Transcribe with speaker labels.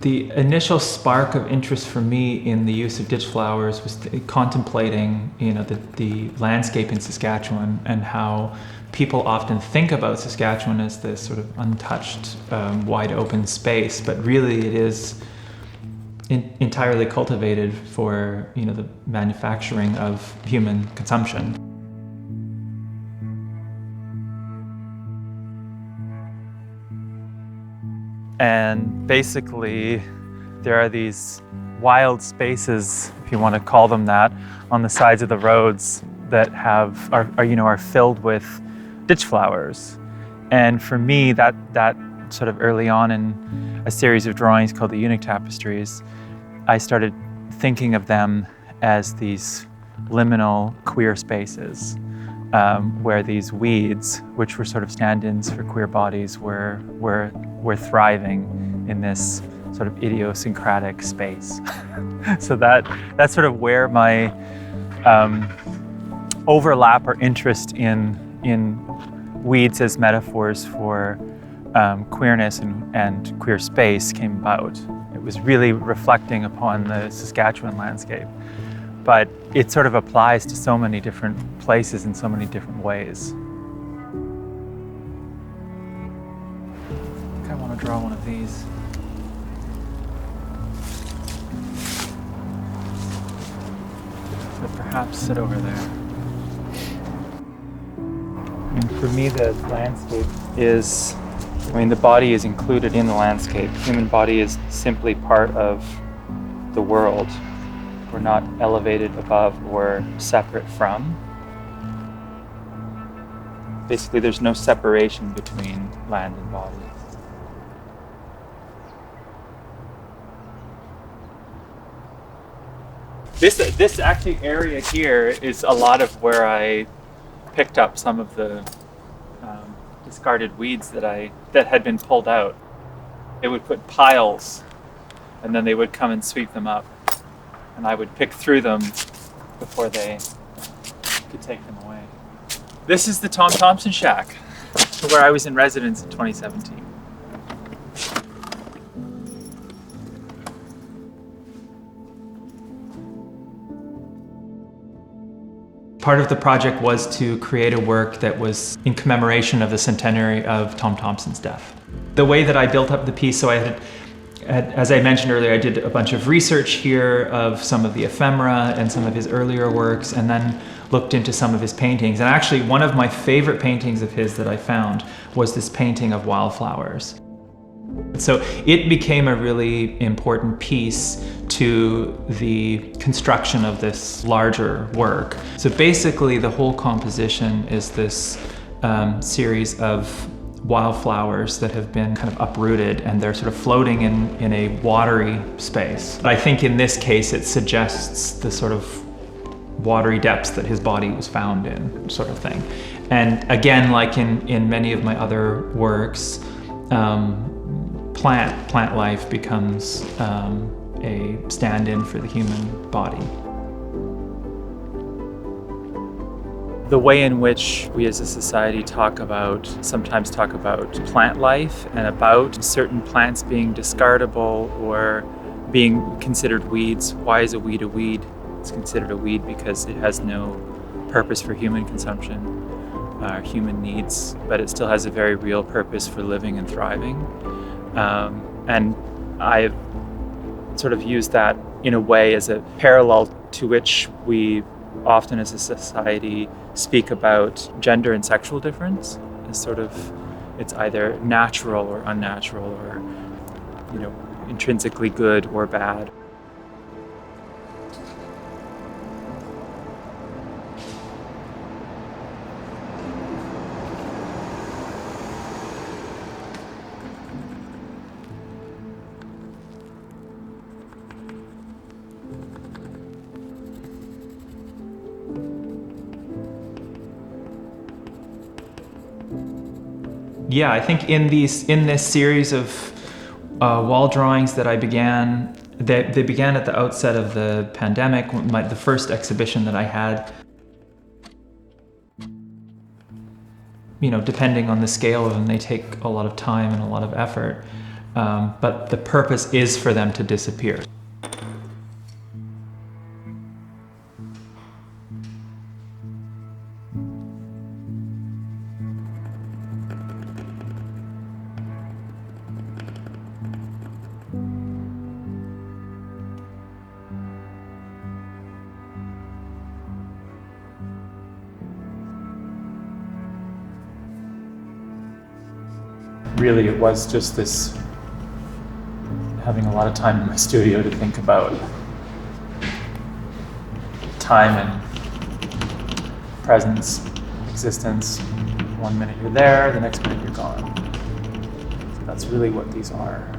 Speaker 1: The initial spark of interest for me in the use of ditch flowers was contemplating, the landscape in Saskatchewan and how people often think about Saskatchewan as this sort of untouched, wide open space, but really it is entirely cultivated for, the manufacturing of human consumption. And basically, there are these wild spaces, if you want to call them that, on the sides of the roads that are filled with ditch flowers. And for me, that sort of early on in a series of drawings called the Eunuch Tapestries, I started thinking of them as these liminal queer spaces, where these weeds, which were sort of stand-ins for queer bodies, were thriving in this sort of idiosyncratic space. So that's sort of where my overlap or interest in weeds as metaphors for queerness and queer space came about. It was really reflecting upon the Saskatchewan landscape, but it sort of applies to so many different places in so many different ways. I want to draw one of these. So perhaps sit over there. For me, the landscape is, the body is included in the landscape. The human body is simply part of the world. We're not elevated above or separate from. Basically, there's no separation between land and body. This actually area here is a lot of where I picked up some of the discarded weeds that had been pulled out. They would put piles, and then they would come and sweep them up, and I would pick through them before they could take them away. This is the Tom Thompson Shack, where I was in residence in 2017. Part of the project was to create a work that was in commemoration of the centenary of Tom Thompson's death. The way that I built up the piece, so as I mentioned earlier, I did a bunch of research here of some of the ephemera and some of his earlier works, and then looked into some of his paintings. And actually, one of my favorite paintings of his that I found was this painting of wildflowers. So it became a really important piece to the construction of this larger work. So basically the whole composition is this series of wildflowers that have been kind of uprooted, and they're sort of floating in a watery space. I think in this case it suggests the sort of watery depths that his body was found in, sort of thing. And again, like in many of my other works, plant life becomes a stand-in for the human body. The way in which we as a society sometimes talk about plant life and about certain plants being discardable or being considered weeds. Why is a weed a weed? It's considered a weed because it has no purpose for human consumption, human needs, but it still has a very real purpose for living and thriving. And I've sort of used that in a way as a parallel to which we often as a society speak about gender and sexual difference as sort of, it's either natural or unnatural, or intrinsically good or bad. Yeah, I think in this series of wall drawings that I began, they began at the outset of the pandemic, the first exhibition that I had. Depending on the scale of them, they take a lot of time and a lot of effort. but the purpose is for them to disappear. Really, it was just this, having a lot of time in my studio to think about time and presence, existence. 1 minute you're there, the next minute you're gone. So that's really what these are.